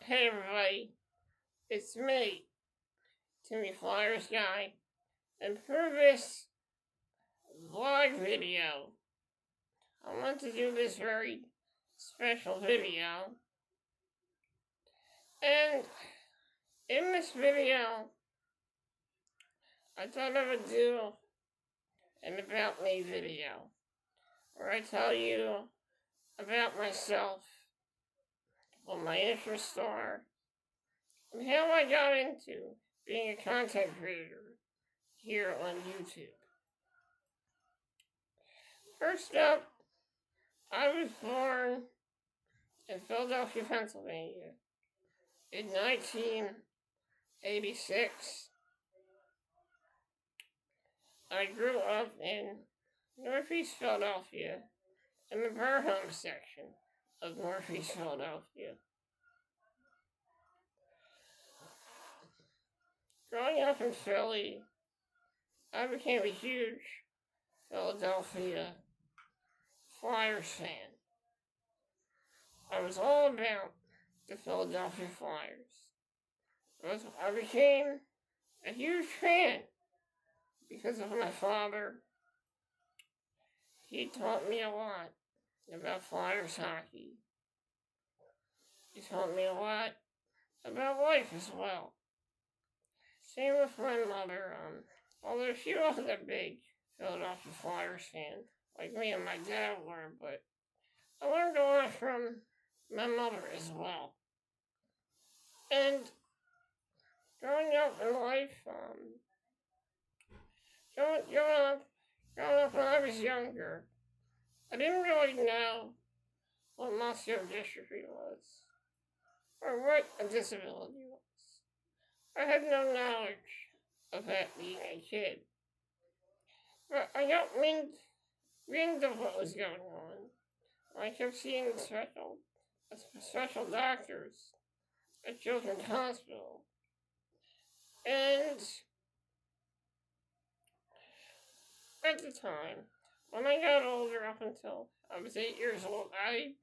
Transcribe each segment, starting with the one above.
Hey everybody, it's me, Timmy Flyers Guy, and for this vlog video, I want to do this very special video. And in this video, I thought I would do an About Me video, where I tell you about myself, what my interests are, and how I got into being a content creator here on YouTube. First up, I was born in Philadelphia, Pennsylvania in 1986. I grew up in Northeast Philadelphia in the Burham section of Northeast Philadelphia. Growing up in Philly, I became a huge Philadelphia Flyers fan. I was all about the Philadelphia Flyers. I became a huge fan because of my father. He taught me a lot about Flyers hockey. He taught me a lot about life as well. Same with my mother. Although she wasn't a big Philadelphia Flyers fan like me and my dad were, but I learned a lot from my mother as well. And growing up in life, growing up when I was younger, I didn't really know what muscular dystrophy was, or what a disability was. I had no knowledge of that being a kid. But I got wind of what was going on. I kept seeing special doctors at Children's Hospital. And at the time, when I got older, up until I was 8 years old, I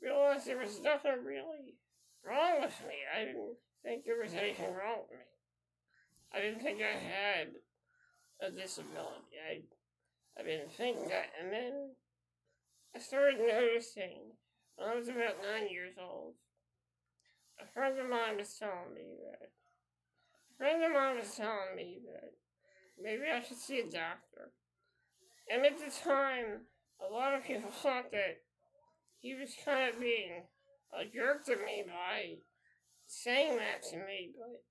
realized there was nothing really wrong with me. I didn't think there was anything wrong with me. I didn't think I had a disability. I didn't think that. And then I started noticing when I was about 9 years old, a friend of mine was telling me that maybe I should see a doctor. And at the time, a lot of people thought that he was kind of being a jerk to me by saying that to me, but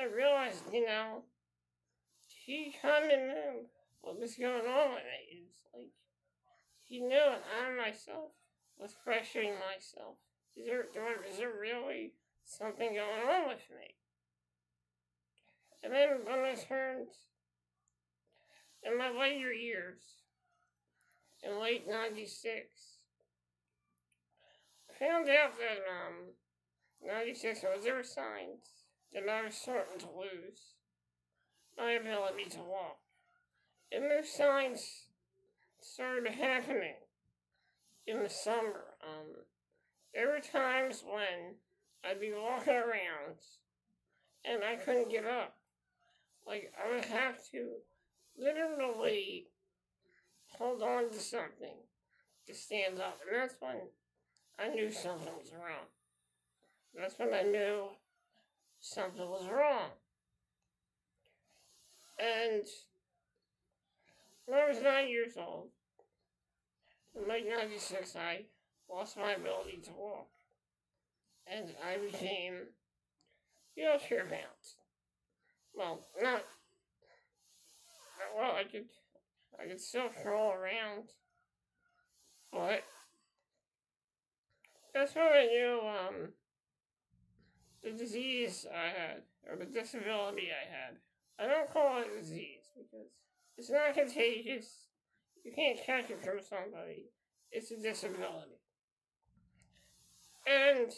I realized, he kind of knew what was going on with me. It was like, he knew it. I myself was questioning myself. Is there really something going on with me? And then when I turned in my later years, in late 96, I found out that 96 there were signs that I was starting to lose my ability to walk. And those signs started happening in the summer. There were times when I'd be walking around and I couldn't get up. Like, I would have to literally hold on to something to stand up. And that's when I knew something was wrong. That's when I knew something was wrong. And when I was 9 years old, in late 96, I lost my ability to walk. And I became wheelchair bound. Well, I could still crawl around, but that's when I knew, the disease I had, or the disability I had. I don't call it a disease because it's not contagious. You can't catch it from somebody. It's a disability. And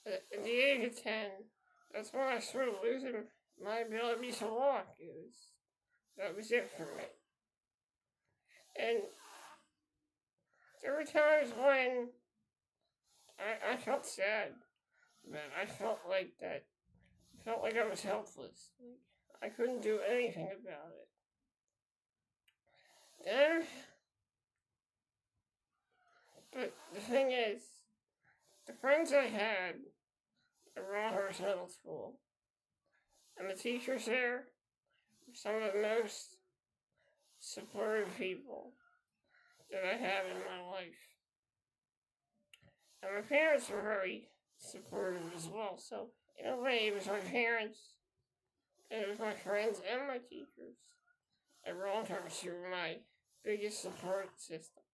at the age of 10, that's when I started losing my ability to walk. That was it for me. And there were times when I felt sad. Man, I felt like that. I felt like I was helpless. I couldn't do anything about it. Then, but the thing is, the friends I had at Rawhurst Middle School and the teachers there were some of the most supportive people that I have in my life. And my parents were very supportive as well. So, in a way, it was my parents, and it was my friends and my teachers at Rawhurst who were my biggest support system.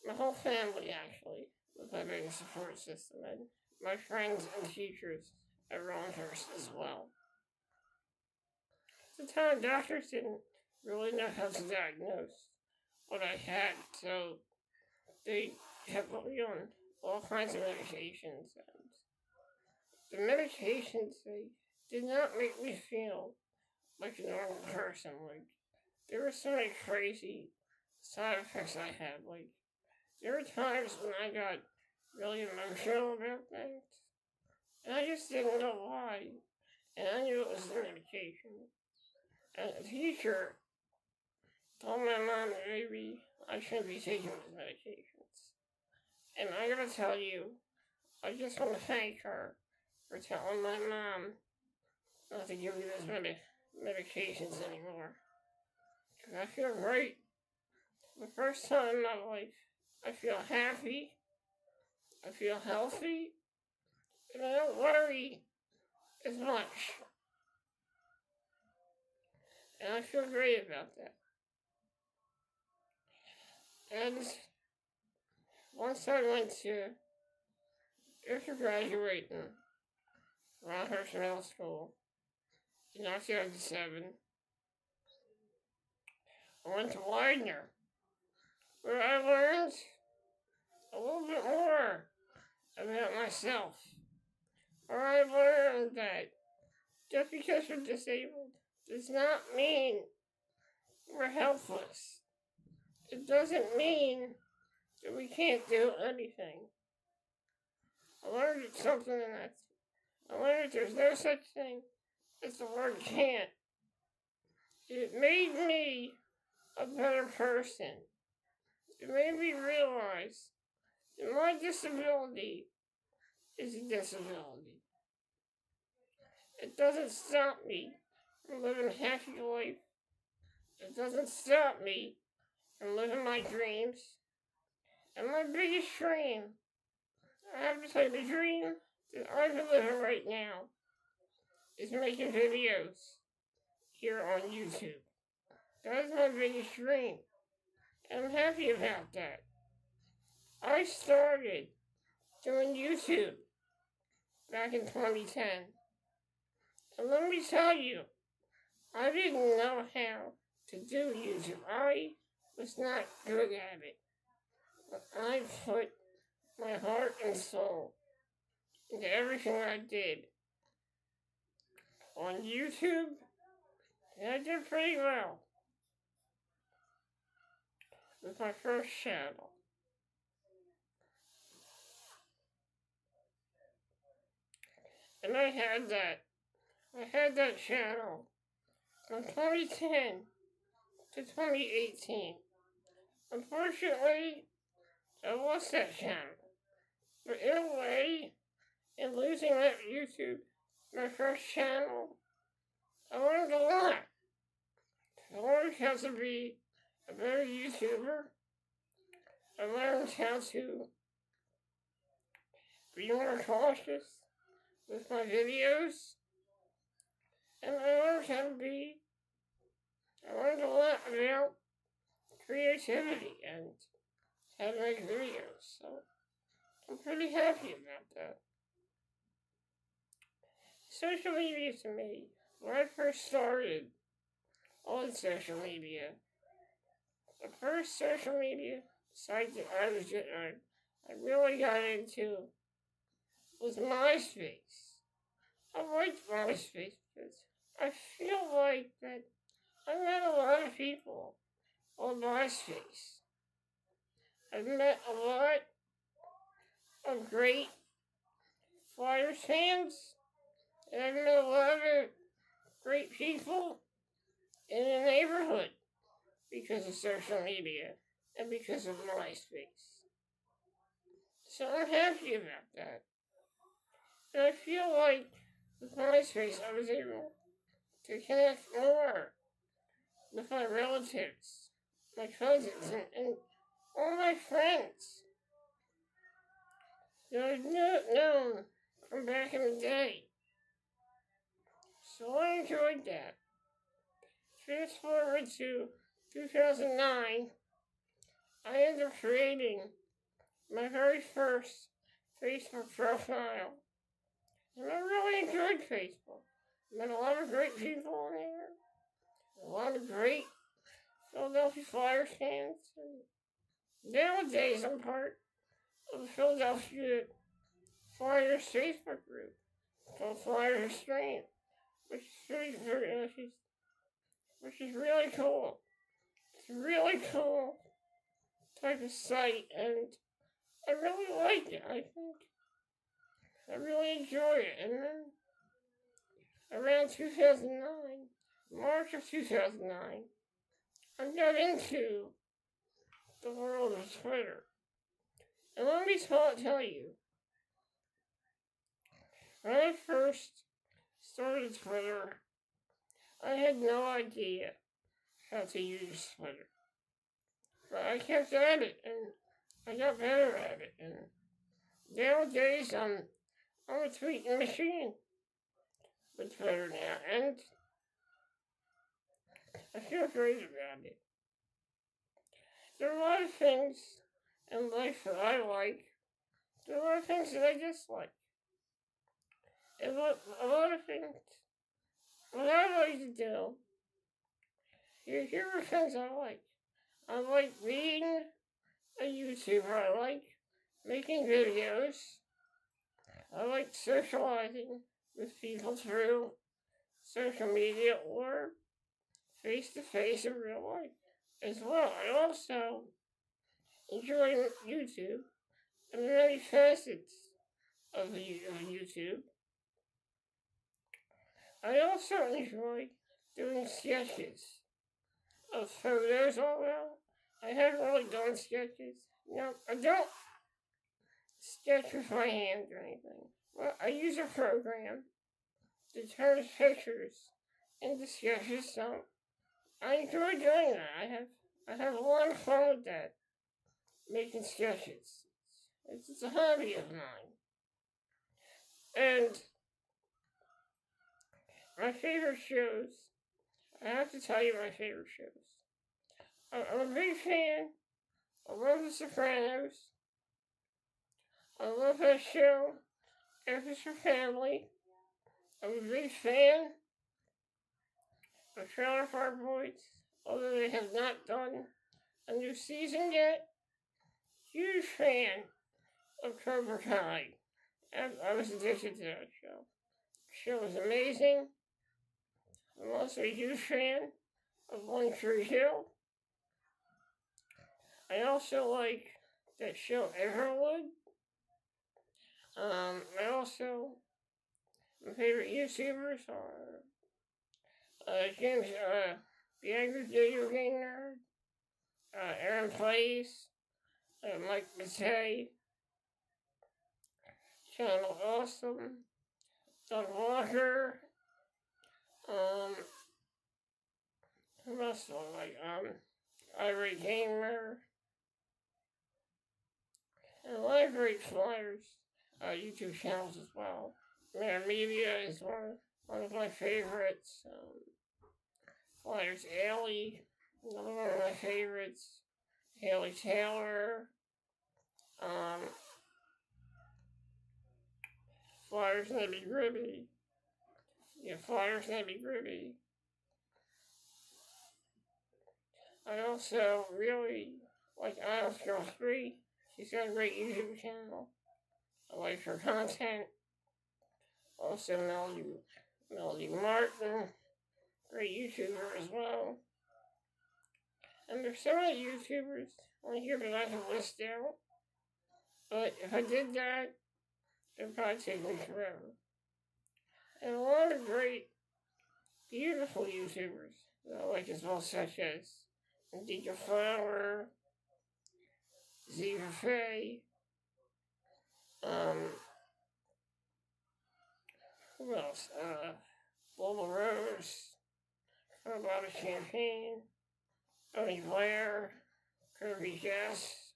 My whole family, actually, was my biggest support system, and my friends and teachers at Rawhurst as well. At the time, doctors didn't really know how to diagnose what I had, so they kept me on all kinds of medications, and the medications, they did not make me feel like a normal person. Like, there were so many crazy side effects I had. Like, there were times when I got really emotional about things, and I just didn't know why, and I knew it was the medication. And the teacher told my mom that maybe I shouldn't be taking these medications. And I gotta tell you, I just want to thank her for telling my mom not to give me those medications anymore. Because I feel great. For the first time in my life, I feel happy, I feel healthy, and I don't worry as much. And I feel great about that. And once I went to, after graduating Rawhurst Middle School in 1997, I went to Widener, where I learned a little bit more about myself. Where I learned that just because we're disabled does not mean we're helpless. It doesn't mean that we can't do anything. I learned something in that. I learned there's no such thing as the word can't. It made me a better person. It made me realize that my disability is a disability. It doesn't stop me from living a happy life. It doesn't stop me from living my dreams. And my biggest dream, I have to say, the dream that I'm living right now is making videos here on YouTube. That is my biggest dream. And I'm happy about that. I started doing YouTube back in 2010. And let me tell you, I didn't know how to do YouTube. I was not good at it. But I put my heart and soul into everything I did on YouTube, and I did pretty well with my first channel. And I had that channel from 2010 to 2018. Unfortunately, I lost that channel. But in a way, in losing that YouTube, my first channel, I learned a lot. I learned how to be a better YouTuber. I learned how to be more cautious with my videos. And I learned a lot about creativity and how to make videos. So I'm pretty happy about that. Social media to me, when I first started on social media, the first social media site that I really got into was MySpace. I liked MySpace because I feel like that I met a lot of people on MySpace. I've met a lot of great Flyers fans, and I've met a lot of great people in the neighborhood because of social media and because of MySpace. So I'm happy about that. And I feel like with MySpace I was able to connect more with my relatives, my cousins, and all my friends that I've known from back in the day. So I enjoyed that. Fast forward to 2009, I ended up creating my very first Facebook profile. And I really enjoyed Facebook. Met a lot of great people in there. A lot of great Philadelphia Flyers fans. And nowadays, I'm part of the Philadelphia Flyers Facebook group called Flyers Strength, which is really cool. It's a really cool type of site, and I really like it. I think I really enjoy it. And then around 2009, March of 2009, I got into the world of Twitter. And let me tell you, when I first started Twitter, I had no idea how to use Twitter. But I kept at it, and I got better at it. And nowadays, I'm a tweeting machine with Twitter now, and I feel great about it. There are a lot of things in life that I like. There are a lot of things that I dislike. And a lot of things, what I like to do, here are things I like. I like being a YouTuber. I like making videos. I like socializing with people through social media or face-to-face in real life as well. I also enjoy YouTube and the many facets of YouTube. I also enjoy doing sketches of photos, although I haven't really done sketches. No, I don't sketch with my hand or anything. Well, I use a program that turns pictures into sketches, so I enjoy doing that. I have a lot of fun with that, making sketches. It's a hobby of mine. And my favorite shows, I have to tell you my favorite shows. I'm a big fan. I love The Sopranos. I love that show, F is for Family. I'm a big fan of Trailer Park Boys, although they have not done a new season yet. Huge fan of Cobra Kai. I was addicted to that show. The show was amazing. I'm also a huge fan of One Tree Hill. I also like that show Everwood. My favorite YouTubers are James, the Angry Video Game Nerd, Aaron Plays, Mike Matei, Channel Awesome, Doug Walker, who else do I like? Ivory Gamer, and a lot of great Flyers YouTube channels as well. Man Media is one of my favorites. Flyers Alley, another one of my favorites. Haley Taylor. Flyers Nitty Gritty. Yeah, Flyers Nitty Gritty. I also really like Isles Girl 3. She's got a great YouTube channel. I like her content. Also Melody Martin, great YouTuber as well. And there's so many YouTubers on here that I can list out. But if I did that, it'd probably take me forever. And a lot of great, beautiful YouTubers that I like as well, such as Indika Flower, Ziva Faye, who else? Global Rose, Bobby Champagne, Tony Blair, Kirby Jess,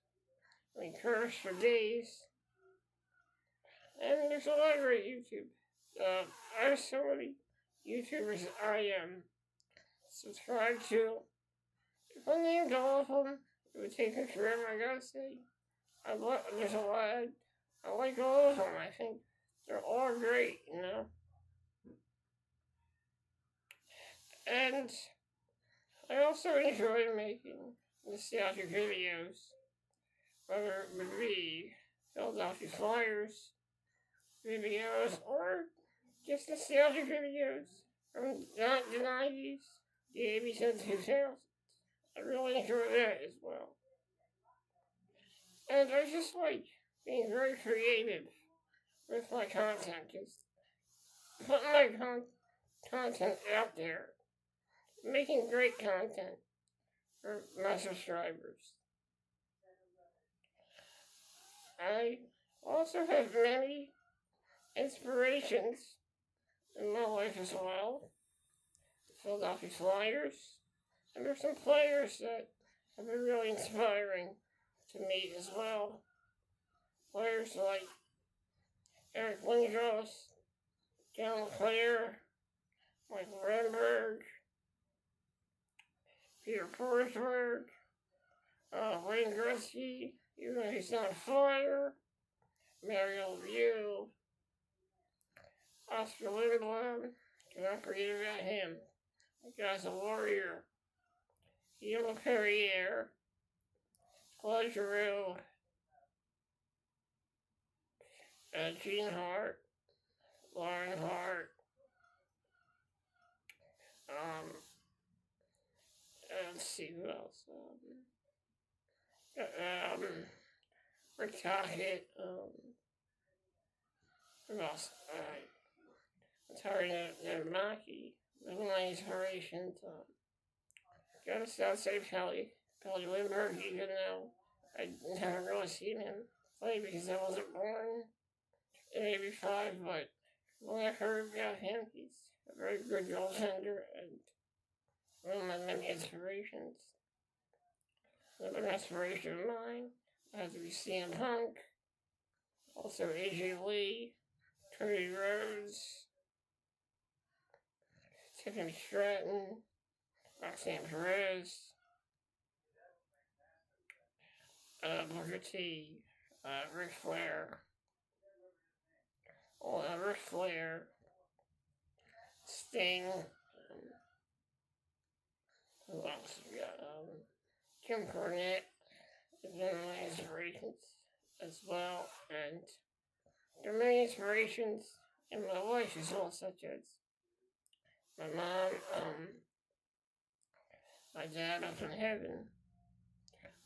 Curse for days. And there's a lot of great YouTube. I have so many YouTubers that I subscribe to. If I named all of them, it would take me forever, I gotta say. There's a lot. I like all of them. I think they're all great, you know? And I also enjoy making nostalgic videos, whether it would be Philadelphia Flyers videos or just nostalgic videos from the 90s, the 80s, and 2000s. I really enjoy that as well. And I just like being very creative with my content, just putting my content out there, making great content for my subscribers. I also have many inspirations in my life as well. The Philadelphia Flyers, and there's some players that have been really inspiring to me as well. Players like Eric Lindros, John LeClaire, Michael Renberg, Peter Forsberg, Wayne Gretzky, even though he's not a Flyer, Mario Lemieux, Oscar Lindblom, cannot forget about him. The guy's a warrior. Guillaume Perrier, Claude Giroux, Gene Hart, Lauren Hart, let's see who else. Rick Tocchet, who else? Atari Maki, one of my inspirations. Gotta start say Kelly Lindbergh, even though I never really seen him play because I wasn't born in '85, but when I heard about him, he's a very good goaltender and one of my many inspirations. Another inspiration of mine has to be CM Punk, also AJ Lee, Cody Rhodes, Tiffany Stratton, Roxanne Perez, Booker T, Ric Flair, Ric Flair, Sting, who else we got? Jim Cornette is one of my inspirations as well, and there are many inspirations in my life as well, such as my mom, my dad up in heaven,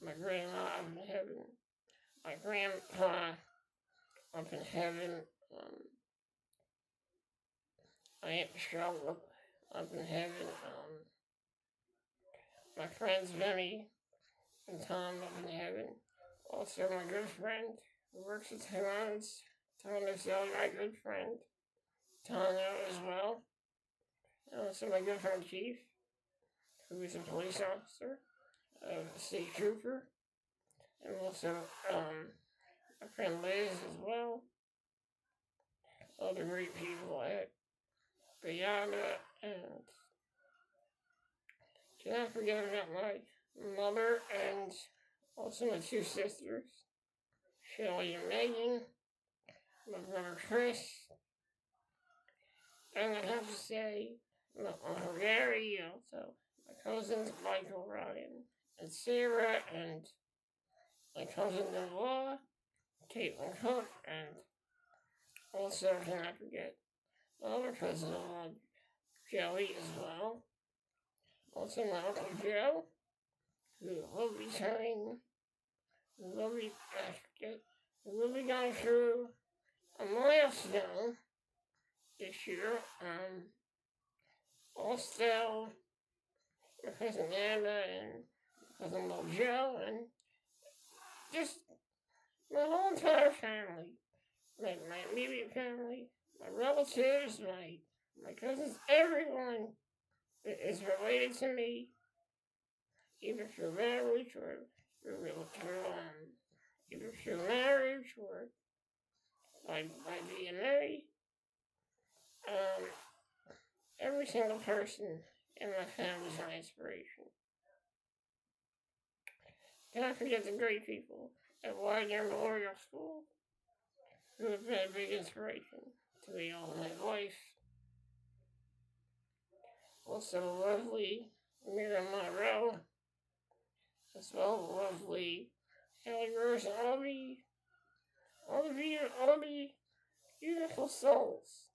my grandma up in heaven, my grandpa up in heaven, my Aunt Michelle up in heaven, my friends Vinny and Tom up in heaven, also my good friend who works at Timon's, Tom is my good friend, Tano as well, and also my good friend Chief, who is a police officer, a state trooper, and also my friend Liz as well. Other great people at Bayana, and cannot forget about my mother and also my two sisters, Shelly and Megan, my brother Chris, and I have to say, my Uncle Gary, also my cousins Michael, Ryan, and Sarah, and my cousin-in-law, Caitlin Cook, and also cannot forget my other cousin-in-law, Joey, as well. Also my Uncle Joe, who will be turning, will be, I forget We'll be going through a milestone this year. Also, my cousin Anna and cousin Mo Joe, and just my whole entire family, my immediate family, my relatives, my cousins, everyone that is related to me, either through marriage or either through marriage or by DNA. Um, every single person in my family is my inspiration. Don't forget the great people at Wagner Memorial School who have been a big inspiration to me all my life. Also, lovely Mira Monroe, as well as lovely Hallie Rose and all the beautiful souls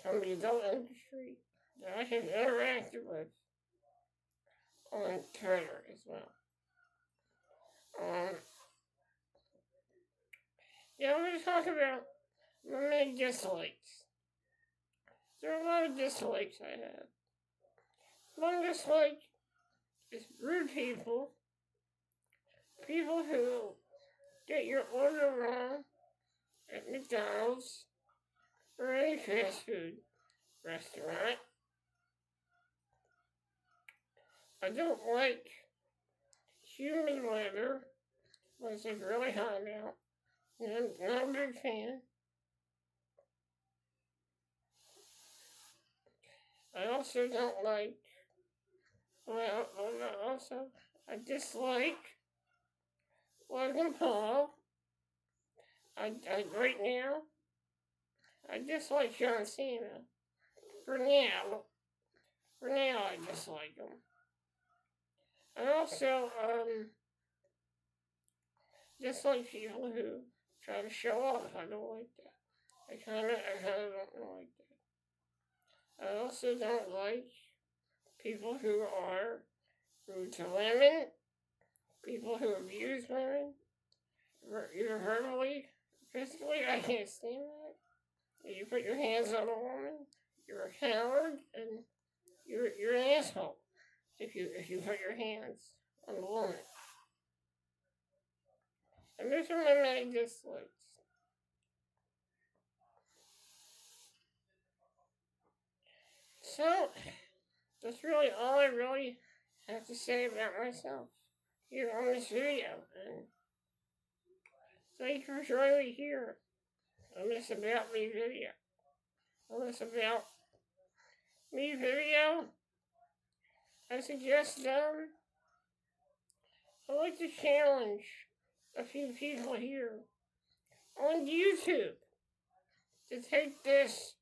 from the adult industry that I have interacted with on Twitter as well. I'm going to talk about my main dislikes. There are a lot of dislikes I have. One dislike is rude people who get your order wrong at McDonald's or any fast food restaurant. I don't like humid weather unless it's really hot out. I'm not a big fan. I also don't like, I dislike Logan Paul. Right now, I dislike John Cena. For now, I dislike him. I also, dislike people who try to show off. I don't like that. I kinda don't like that. I also don't like people who are rude to women, people who abuse women, either verbally, physically. I can't stand that. If you put your hands on a woman, you're a coward, and you're an asshole. If you put your hands on a woman. And those are my many dislikes. So, that's really all I really have to say about myself here on this video. And thank you for joining me here on this About Me video. On this About Me video, I suggest, I'd like to challenge a few people here on YouTube to take this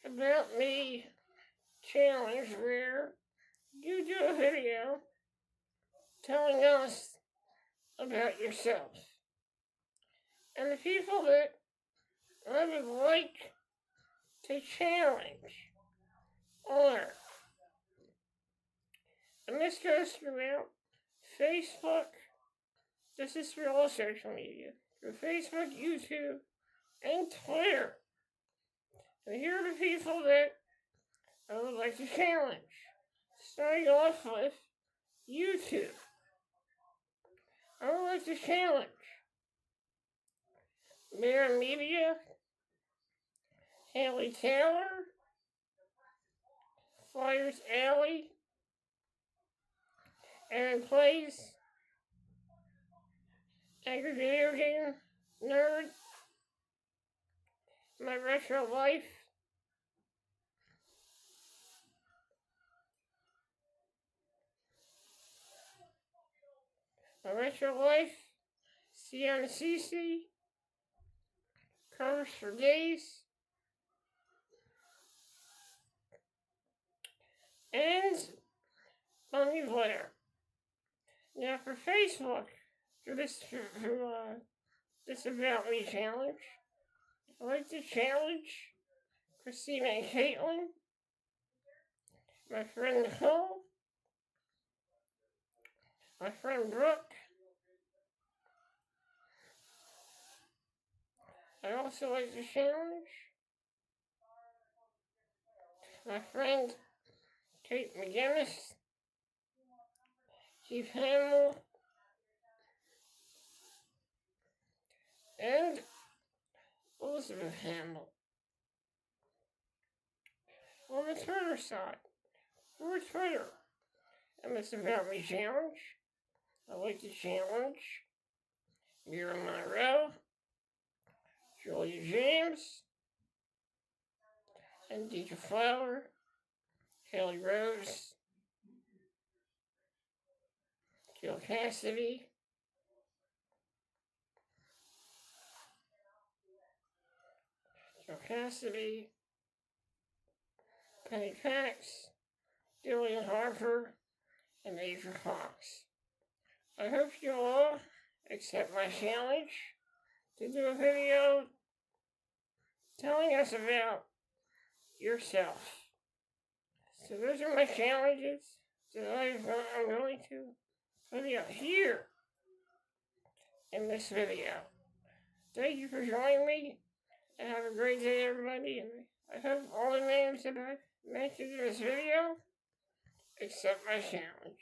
About Me challenge where you do a video telling us about yourself. And the people that I would like to challenge are, and this goes throughout Facebook, this is for all social media, for Facebook, YouTube, and Twitter. And here are the people that I would like to challenge. Starting off with YouTube. I would like to challenge Mara Media, Haley Taylor, Flyers Alley, Aaron Plays, Angry Video Game Nerd, My Retro Life, Sienna Cece, Curves for Days, and Bonnie Blair. Now for Facebook, for this About Me challenge, I'd like to challenge Christina and Caitlin, my friend Nicole, my friend Brooke, I also like to challenge my friend Kate McGinnis, Chief Hamill, and Elizabeth Hamill on the Twitter side. For Twitter. And it's about me challenge. I like to challenge Mira Monroe, Julia James, and Deidre Flower, Kelly Rose, Jill Cassidy, Penny Pax, Dillian Harper, and Asia Fox. I hope you all accept my challenge to do a video telling us about yourself. So those are my challenges that I'm going to put out here in this video. Thank you for joining me, and have a great day, everybody. And I hope all the names that I mentioned in this video accept my challenge.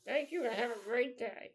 Thank you, and have a great day.